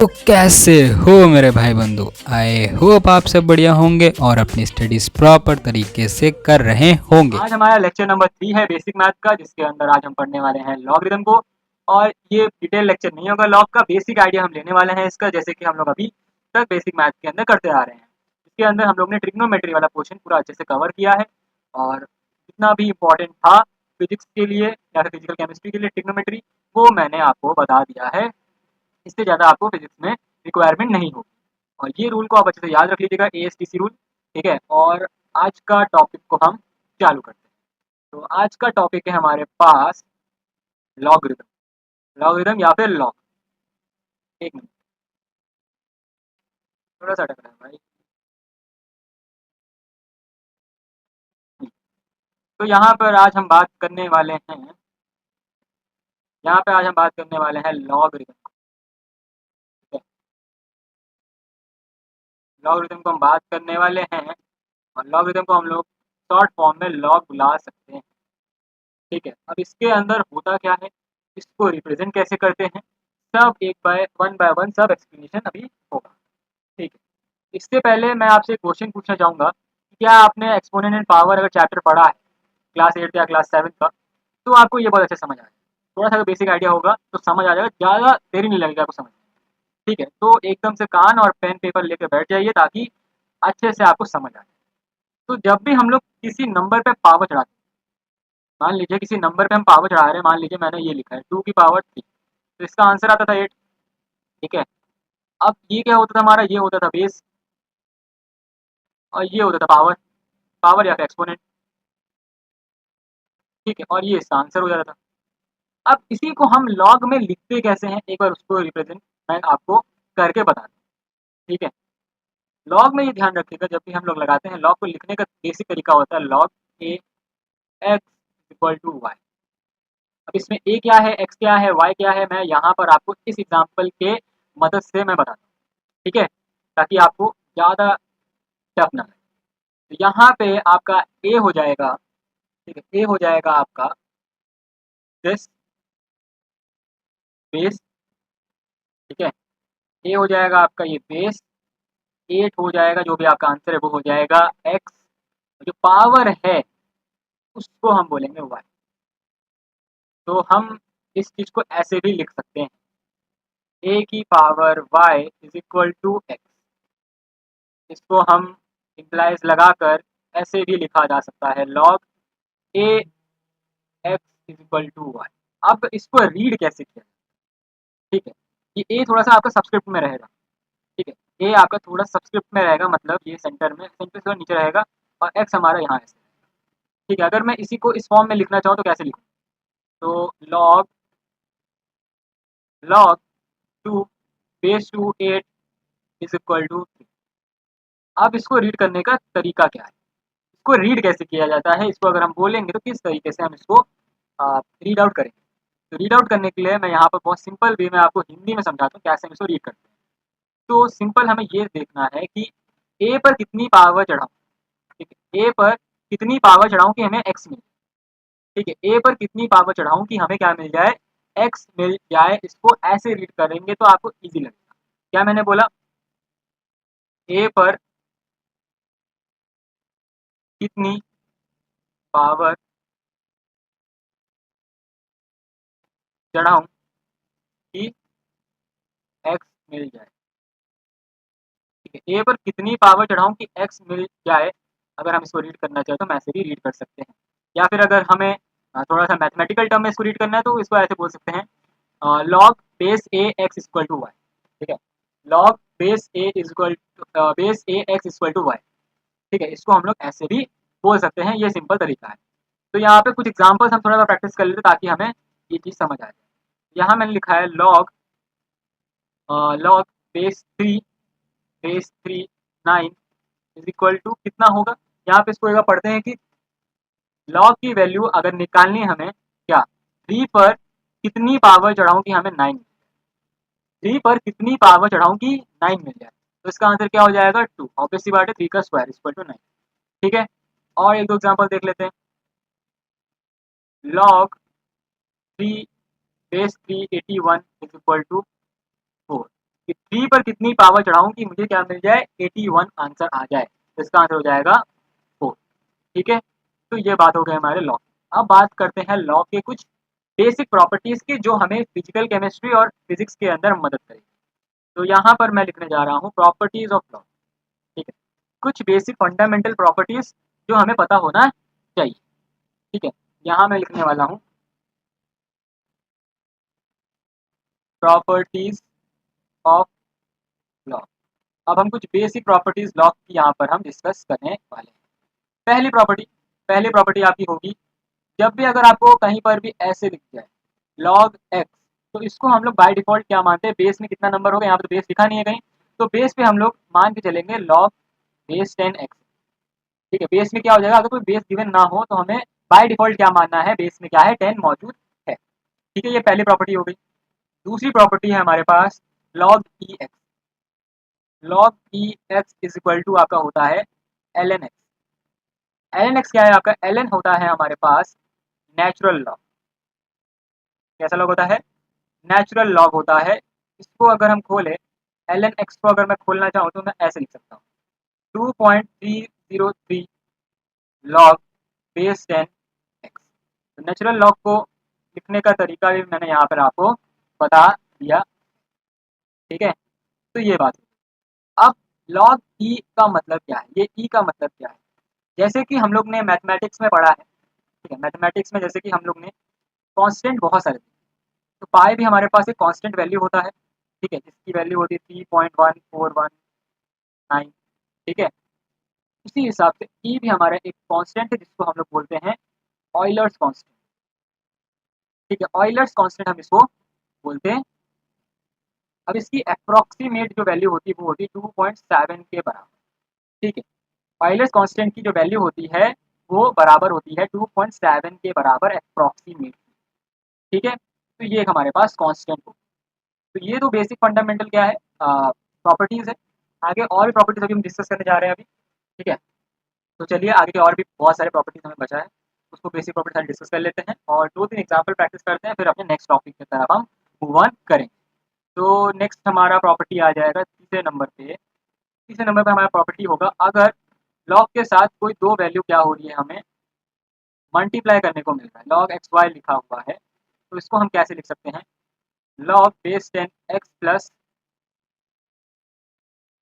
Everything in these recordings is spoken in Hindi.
तो कैसे हो मेरे भाई बंधु। आई होप आप सब बढ़िया होंगे और अपनी स्टडीज प्रॉपर तरीके से कर रहे होंगे। आज हमारा लेक्चर नंबर 3 है बेसिक मैथ का, जिसके अंदर आज हम पढ़ने वाले हैं लॉगरिथम को। और ये डिटेल लेक्चर नहीं होगा, लॉग का बेसिक आइडिया हम लेने वाले हैं इसका, जैसे कि हम लोग अभी तक बेसिक मैथ के अंदर करते आ रहे हैं। इसके अंदर हम लोग ने ट्रिग्नोमेट्री वाला पोर्शन पूरा अच्छे से कवर किया है, और जितना भी इम्पोर्टेंट था फिजिक्स के लिए या फिर फिजिकल केमिस्ट्री के लिए ट्रिग्नोमेट्री, वो मैंने आपको बता दिया है। इससे ज़्यादा आपको फिजिक्स में रिक्वायरमेंट नहीं होगी। और ये रूल को आप अच्छे से याद रख लीजिएगा, ASTC रूल। ठीक है, और आज का टॉपिक को हम चालू करते हैं। तो आज का टॉपिक है हमारे पास लॉगरिथम। लॉगरिथम या फिर लॉग। एक मिनट, थोड़ा सा अटक रहा है भाई। तो यहाँ पर आज हम बात करने वाले हैं, यहाँ पे आज हम बात करने वाले हैं लॉगरिथम। लॉगरिथम को हम बात करने वाले हैं, और लॉगरिथम को हम लोग शॉर्ट फॉर्म में लॉग बुला सकते हैं। ठीक है, अब इसके अंदर होता क्या है, इसको रिप्रेजेंट कैसे करते हैं, सब एक बाय वन सब एक्सप्लेनेशन अभी होगा। ठीक है, इससे पहले मैं आपसे एक क्वेश्चन पूछना चाहूँगा कि क्या आपने एक्सपोनेंट एंड पावर अगर चैप्टर पढ़ा है क्लास 8 या क्लास 7 का, तो आपको ये बहुत अच्छे समझ आएगा। थोड़ा सा बेसिक आइडिया होगा तो समझ आ जाएगा, ज़्यादा देरी नहीं लगेगा आपको समझ में। ठीक है, तो एकदम से कान और पेन पेपर लेकर बैठ जाइए ताकि अच्छे से आपको समझ आए। तो जब भी हम लोग किसी नंबर पे पावर चढ़ाते हैं, मान लीजिए किसी नंबर पे हम पावर चढ़ा रहे हैं, मान लीजिए मैंने ये लिखा है 2 की पावर 3, तो इसका आंसर आता था 8। ठीक है, अब ये क्या होता था हमारा, ये होता था बेस, और ये होता था पावर, पावर या फिर एक्सपोनेंट। ठीक है, और ये इसका आंसर हो जाता था। अब इसी को हम लॉग में लिखते कैसे हैं, एक बार उसको रिप्रेजेंट मैं आपको करके बता दूं। ठीक है, लॉग में ये ध्यान रखिएगा, जब भी हम लोग लगाते हैं लॉग को लिखने का बेसिक तरीका होता है log a x equal to y. अब इसमें ए क्या है, एक्स क्या है, वाई क्या है, मैं यहाँ पर आपको इस एग्जाम्पल के मदद से मैं बताता हूँ। ठीक है, ताकि आपको ज़्यादा टफ ना लगे। तो यहाँ पे आपका ए हो जाएगा, ठीक है, ए हो जाएगा आपका दिस बेस। ठीक है, ए हो जाएगा आपका ये बेस, 8 हो जाएगा, जो भी आपका आंसर है वो हो जाएगा एक्स, जो पावर है उसको हम बोलेंगे वाई। तो हम इस चीज़ को ऐसे भी लिख सकते हैं, ए की power y is equal to x. इसको हम इम्प्लाइज लगाकर ऐसे भी लिखा जा सकता है log a x is equal to y. अब इसको रीड कैसे किया, ठीक है, ये ए थोड़ा सा आपका सब्सक्रिप्ट में रहेगा। ठीक है, ए आपका थोड़ा सब्सक्रिप्ट में रहेगा, मतलब ये सेंटर में, सेंटर से नीचे रहेगा, और एक्स हमारा यहाँ ऐसे। ठीक है, अगर मैं इसी को इस फॉर्म में लिखना चाहूँ तो कैसे लिखूँ, तो log log 2 base two 8 is equal to 3। अब इसको रीड करने का तरीका क्या है, इसको रीड कैसे किया जाता है, इसको अगर हम बोलेंगे तो किस तरीके से हम इसको रीड आउट करेंगे। तो रीड आउट करने के लिए मैं यहाँ पर बहुत सिंपल वे में आपको हिंदी में समझाता हूँ कैसे हम इसको रीड करते हैं। तो सिंपल हमें ये देखना है कि ए पर कितनी पावर चढ़ाऊँ। ठीक है, ए पर कितनी पावर चढ़ाऊँ कि हमें एक्स मिले। ठीक है, ए पर कितनी पावर चढ़ाऊँ कि हमें क्या मिल जाए, एक्स मिल जाए। इसको ऐसे रीड करेंगे तो आपको ईजी लगेगा। क्या मैंने बोला, ए पर कितनी पावर चढ़ाऊँ कि एक्स मिल जाए। ठीक है, ए पर कितनी पावर चढ़ाऊँ कि एक्स मिल जाए। अगर हम इसको रीड करना चाहें तो हम ऐसे भी रीड कर सकते हैं, या फिर अगर हमें थोड़ा सा मैथमेटिकल टर्म में इसको रीड करना है तो इसको ऐसे बोल सकते हैं log base A x equal to y. ठीक है, log base a equal base A x equal to y. ठीक है, इसको हम लोग ऐसे भी बोल सकते हैं, ये सिंपल तरीका है। तो यहाँ पे कुछ एग्जांपल्स हम थोड़ा सा प्रैक्टिस कर लेते हैं ताकि हमें ये चीज़ समझ आए। यहाँ मैंने लिखा है log log base three 9 is equal to कितना होगा। यहाँ पे इसको एक बार पढ़ते हैं कि लॉग की वैल्यू अगर निकालनी है हमें, क्या 3 पर कितनी पावर चढ़ाऊँ कि हमें 9, 3 पर कितनी पावर चढ़ाऊँ कि 9 मिल जाए। तो इसका आंसर क्या हो जाएगा 2। ऑब्वियस सी बात है, 3 का स्क्वायर इक्वल टू 9। ठीक है, और एक दो एग्जांपल देख लेते हैं। Log 3 base 3 81 is equal to 4। कि 3 पर कितनी पावर चढ़ाऊं कि मुझे क्या मिल जाए, 81 आंसर आ जाए। तो इसका आंसर हो जाएगा 4। ठीक है, तो ये बात हो गई हमारे लॉ। अब बात करते हैं लॉ के कुछ बेसिक प्रॉपर्टीज की जो हमें फिजिकल केमिस्ट्री और फिजिक्स के अंदर मदद करेगी। तो यहाँ पर मैं लिखने जा रहा हूँ प्रॉपर्टीज ऑफ लॉ। ठीक है, कुछ बेसिक फंडामेंटल प्रॉपर्टीज जो हमें पता होना चाहिए। ठीक है, यहाँ मैं लिखने वाला हूँ प्रॉपर्टीज ऑफ लॉ। अब हम कुछ बेसिक प्रॉपर्टीज लॉ की यहाँ पर हम डिस्कस करने वाले हैं। पहली प्रॉपर्टी आपकी होगी, जब भी अगर आपको कहीं पर भी ऐसे दिख जाए log x, तो इसको हम लोग बाय डिफॉल्ट क्या मानते हैं, बेस में कितना नंबर होगा, यहाँ पर तो बेस लिखा नहीं है कहीं, तो बेस पे हम लोग मान के चलेंगे log बेस 10x। ठीक है, बेस में क्या हो जाएगा, अगर कोई बेस गिवन ना हो तो हमें बाय डिफॉल्ट क्या मानना है, बेस में क्या है, 10 मौजूद है। ठीक है, ये पहली प्रॉपर्टी हो गई। दूसरी प्रॉपर्टी है हमारे पास log ex। log ex is equal to आपका होता है ln x। ln x क्या है आपका, ln होता है हमारे पास नेचुरल लॉग। कैसा लॉग होता है, नेचुरल लॉग होता है। इसको अगर हम खोलें, ln x को अगर मैं खोलना चाहूँ तो मैं ऐसे लिख सकता हूँ 2.303 लॉग बेस 10 x। तो नेचुरल लॉग को लिखने का तरीका भी मैंने यहाँ पर आपको बता दिया। ठीक है, तो ये बात है। अब log e का मतलब क्या है, ये e का मतलब क्या है, जैसे कि हम लोग ने मैथमेटिक्स में पढ़ा है। ठीक है, मैथमेटिक्स में जैसे कि हम लोग ने कांस्टेंट बहुत सारे, तो पाई भी हमारे पास एक कांस्टेंट वैल्यू होता है। ठीक है, जिसकी वैल्यू होती है 3.1419। ठीक है, उसी हिसाब से ई भी हमारा एक कांस्टेंट है जिसको हम लोग बोलते हैं ऑयलर्स कांस्टेंट। ठीक है, ऑयलर्स कांस्टेंट हम इसको बोलते हैं। अब इसकी अप्रोक्सीमेट जो वैल्यू होती है वो होती है 2.7 के बराबर। ठीक है, ऑयलर्स कांस्टेंट की जो वैल्यू होती है वो बराबर होती है 2.7 के बराबर अप्रोक्सीमेट। ठीक है, तो ये एक हमारे पास कांस्टेंट हो। तो ये तो बेसिक फंडामेंटल क्या है, प्रॉपर्टीज है। आगे और भी प्रॉपर्टीज अभी हम डिस्कस करने जा रहे हैं अभी। ठीक है, तो चलिए आगे के और भी बहुत सारे प्रॉपर्टीज हमें बचा है, उसको बेसिक प्रॉपर्टी डिस्कस कर लेते हैं और 2-3 एग्जाम्पल प्रैक्टिस करते हैं, फिर अपने नेक्स्ट टॉपिक की तरफ हम मूव ऑन करेंगे। तो नेक्स्ट हमारा प्रॉपर्टी आ जाएगा तीसरे नंबर पे। तीसरे नंबर पे हमारा प्रॉपर्टी होगा, अगर लॉग के साथ कोई दो वैल्यू क्या हो रही है, हमें मल्टीप्लाई करने को मिल रहा है, लॉग एक्स वाई लिखा हुआ है, तो इसको हम कैसे लिख सकते हैं, log base 10 x plus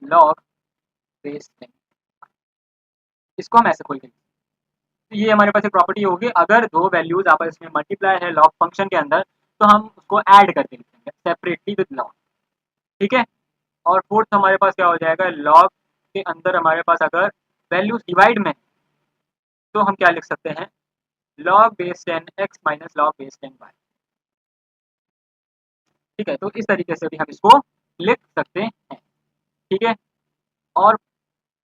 log base 10। इसको हम ऐसे खोल के, तो ये हमारे पास एक प्रॉपर्टी होगी, अगर दो वैल्यूज आपस में मल्टीप्लाई है लॉग फंक्शन के अंदर, तो हम उसको ऐड करके लिखेंगे सेपरेटली विद लॉग। ठीक है, और फोर्थ हमारे पास क्या हो जाएगा, लॉग के अंदर हमारे पास अगर वैल्यूज डिवाइड में, तो हम क्या लिख सकते हैं, log base 10 x minus log base 10 y. ठीक है, तो इस तरीके से भी हम इसको लिख सकते हैं। ठीक है, और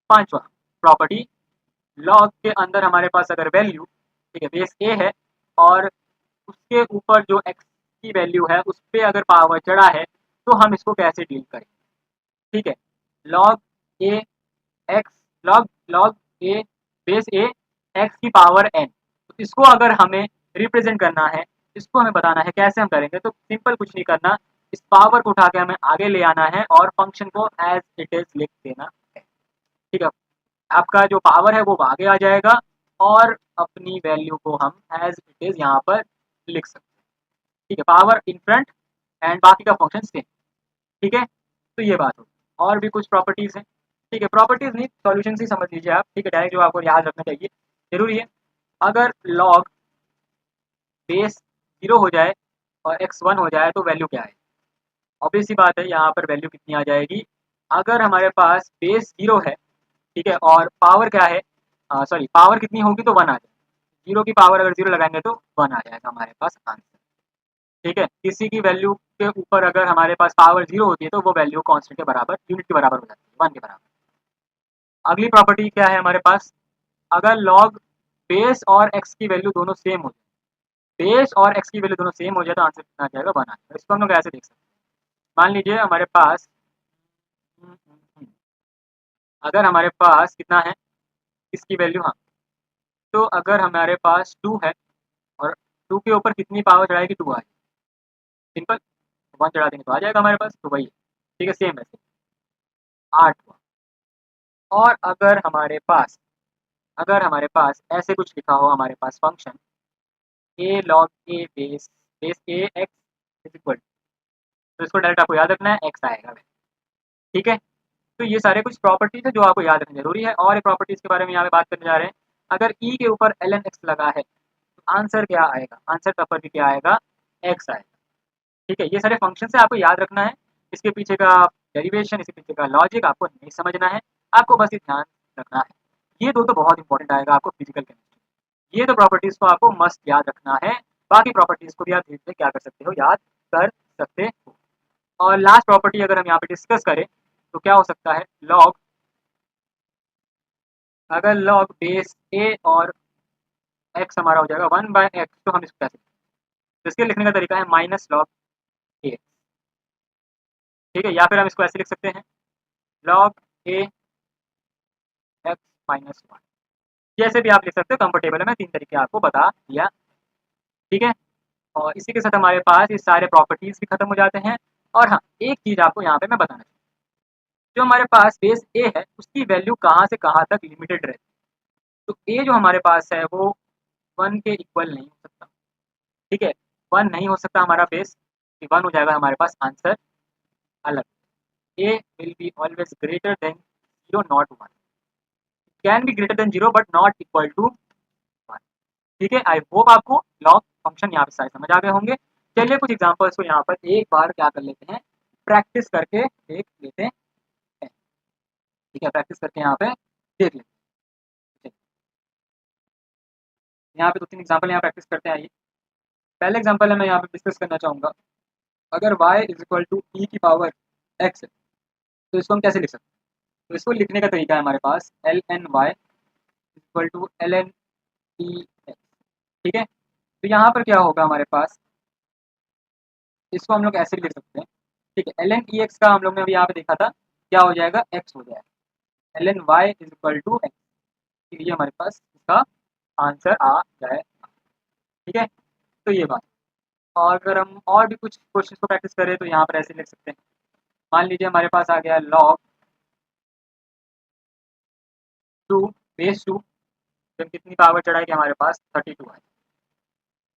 पांचवा प्रॉपर्टी, लॉग के अंदर हमारे पास अगर वैल्यू, ठीक है, बेस ए है और उसके ऊपर जो एक्स की वैल्यू है उस पर अगर पावर चढ़ा है, तो हम इसको कैसे डील करें। ठीक है, log a x, log log A base A x की पावर एन, तो इसको अगर हमें रिप्रेजेंट करना है, इसको हमें बताना है कैसे हम करेंगे, तो सिंपल कुछ नहीं करना, इस पावर को उठा के हमें आगे ले आना है और फंक्शन को एज इट इज लिख देना है। ठीक है, आपका जो पावर है वो आगे आ जाएगा और अपनी वैल्यू को हम एज इट इज यहाँ पर लिख सकते हैं। ठीक है, पावर इन फ्रंट एंड बाकी का फंक्शन सेम। ठीक है, तो ये बात होगी। और भी कुछ प्रॉपर्टीज हैं। ठीक है, प्रॉपर्टीज नहीं, सॉल्यूशन ही समझ लीजिए आप। ठीक है, डायरेक्ट जो आपको याद रखना चाहिए जरूरी है, अगर लॉग बेस 0 हो जाए और एक्स 1 हो जाए तो वैल्यू क्या है, ऑब्वियस सी बात है, यहाँ पर वैल्यू कितनी आ जाएगी, अगर हमारे पास बेस 0 है, ठीक है, और पावर क्या है, सॉरी पावर कितनी होगी तो 1 आ जाएगी, 0 की पावर अगर 0 लगाएंगे तो 1 आ जाएगा हमारे पास आंसर। ठीक है, किसी की वैल्यू के ऊपर अगर हमारे पास पावर 0 होती है तो वो वैल्यू कांस्टेंट के बराबर, यूनिट के बराबर हो जाती है, 1 के बराबर। अगली प्रॉपर्टी क्या है हमारे पास, अगर लॉग बेस और एक्स की वैल्यू दोनों सेम हो जाए, बेस और एक्स की वैल्यू दोनों सेम हो जाए तो आंसर कितना आ जाएगा, 1 आ जाएगा। इसको हम लोग ऐसे देख सकते हैं, मान लीजिए हमारे पास अगर हमारे पास कितना है, इसकी वैल्यू, हाँ, तो अगर हमारे पास 2 है और 2 के ऊपर कितनी पावर चढ़ाएगी, 2 आ जाएगी, सिंपल, 1 चढ़ा देंगे तो आ जाएगा हमारे पास, तो वही है। ठीक है, सेम ऐसे 8 हुआ। और अगर हमारे पास ऐसे कुछ लिखा हो हमारे पास function A log A base A x is equal, तो इसको डायरेक्ट आपको याद रखना है, एक्स आएगा। ठीक है, तो ये सारे कुछ प्रॉपर्टीज है जो आपको याद रखना जरूरी है। और एक प्रॉपर्टीज के बारे में यहाँ पे बात करने जा रहे हैं। अगर ई के ऊपर एल एन एक्स लगा है तो आंसर क्या आएगा, आंसर का पर भी क्या आएगा, एक्स आएगा। ठीक है, ये सारे फंक्शन से आपको याद रखना है। इसके पीछे का डेरिवेशन, इसके पीछे का लॉजिक आपको नहीं समझना है, आपको बस ये ध्यान रखना है। ये दो तो बहुत इंपॉर्टेंट आएगा आपको फिजिकल केमिस्ट्री। ये तो प्रॉपर्टीज को आपको मस्ट याद रखना है, बाकी प्रॉपर्टीज को भी आप धीरे धीरे क्या कर सकते हो, याद कर सकते हो। और लास्ट प्रॉपर्टी अगर हम यहाँ पे डिस्कस करें तो क्या हो सकता है, लॉग, अगर लॉग बेस ए और एक्स हमारा हो जाएगा 1/x, तो हम इसको कैसे, तो इसके लिखने का तरीका है माइनस लॉग ए। ठीक है, या फिर हम इसको ऐसे लिख सकते हैं लॉग ए एक्स माइनस 1। जैसे भी आप लिख सकते हो, कंफर्टेबल है, मैं 3 तरीके आपको बता दिया। ठीक है, और इसी के साथ हमारे पास ये सारे प्रॉपर्टीज भी खत्म हो जाते हैं। और हाँ, एक चीज आपको यहाँ पे मैं बताना चाहूँ, जो हमारे पास बेस ए है उसकी वैल्यू कहाँ से कहाँ तक लिमिटेड रहती है। तो ए जो हमारे पास है वो 1 के इक्वल नहीं हो सकता। ठीक है, 1 नहीं हो सकता हमारा बेस, 1 हो जाएगा हमारे पास आंसर अलग। A will be always greater than 0 not 1, can be greater than 0 but not equal to 1। ठीक है, आई होप आपको लॉग फंक्शन यहाँ पे सारे समझ आ गए होंगे। चलिए कुछ एग्जांपल्स को यहाँ पर एक बार क्या कर लेते हैं, प्रैक्टिस करके देख लेते हैं। ठीक है, प्रैक्टिस करके यहाँ पे देख लेते हैं। यहाँ पे 2-3 एग्जांपल यहाँ प्रैक्टिस करते हैं। आइए, पहले एग्जांपल है मैं यहाँ पे डिस्कस करना चाहूँगा। अगर y इज इक्वल टू ई की पावर x है तो इसको हम कैसे लिख सकते हैं, तो इसको लिखने का तरीका है हमारे पास L N Y equal to L N E X. ठीक है, तो यहाँ पर क्या होगा हमारे पास, इसको हम लोग ऐसे लिख सकते हैं। ठीक है, एल एन ई एक्स का हम लोग ने अभी यहाँ पे देखा था, क्या हो जाएगा, एक्स हो जाएगा। L N y is equal to x, ये हमारे पास इसका आंसर आ जाएगा। ठीक है, तो ये बात। और अगर हम और भी कुछ क्वेश्चन को प्रैक्टिस करें तो यहाँ पर ऐसे लिख सकते हैं। मान लीजिए हमारे पास आ गया लॉग 2 बेस 2, तो कितनी पावर चढ़ाएगी हमारे पास 32 है,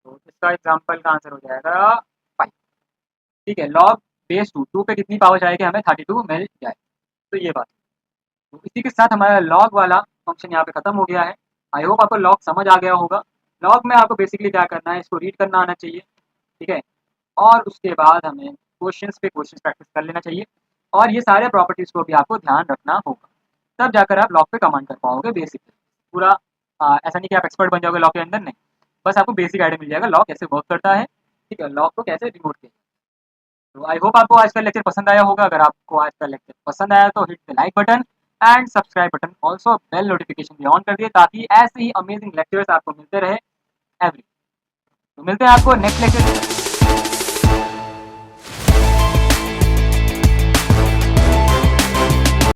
तो इसका एग्जाम्पल का आंसर हो जाएगा 5। ठीक है, लॉग बेस 2 पे कितनी पावर चढ़ाएगी, हमें 32 मिल जाए। तो ये बात, तो इसी के साथ हमारा लॉग वाला फंक्शन यहाँ पे खत्म हो गया है। आई होप आपको लॉग समझ आ गया होगा। लॉग में आपको बेसिकली क्या करना है, इसको रीड करना आना चाहिए। ठीक है, और उसके बाद हमें क्वेश्चंस पे क्वेश्चंस प्रैक्टिस कर लेना चाहिए। और ये सारे प्रॉपर्टीज को भी आपको ध्यान रखना होगा, तब जाकर आप लॉग पे कमांड कर पाओगे। बेसिकली पूरा ऐसा नहीं कि आप एक्सपर्ट बन जाओगे लॉग के अंदर, नहीं, बस आपको बेसिक आइडिया मिल जाएगा लॉग कैसे वर्क करता है। ठीक है, लॉग को कैसे रिमूव किया। तो आई होप आपको आज का लेक्चर पसंद आया होगा। अगर आपको आज का लेक्चर पसंद आया तो hit the like button and subscribe button, also bell notification भी ऑन कर दिए, ताकि ऐसे ही अमेजिंग लेक्चर्स आपको मिलते रहे एवरी। तो मिलते हैं आपको नेक्स्ट लेक्चर।